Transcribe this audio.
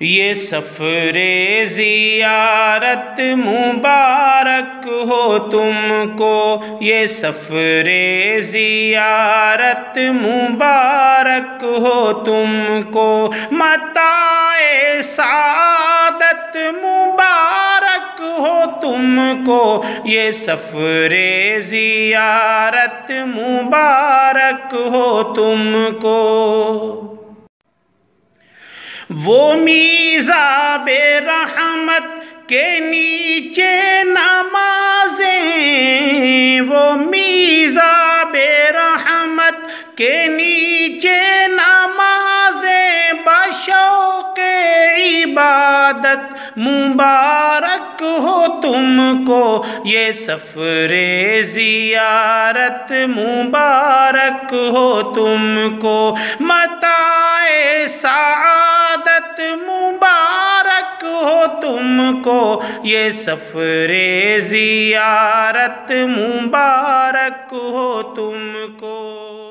یہ سفر زیارت مبارک ہو تم کو، یہ سفر زیارت مبارک ہو تم کو، متاع سعادت مبارک ہو تم کو، یہ سفر زیارت مبارک ہو تم کو۔ وہ میزاب رحمت کے نیچے نمازیں، وہ میزاب رحمت کے نیچے نمازیں، بشوق عبادت مبارک ہو تم کو، یہ سفر زیارت مبارک ہو تم کو، متاع سعادت مبارک ہو تم کو، یہ سفر زیارت مبارک ہو تم کو۔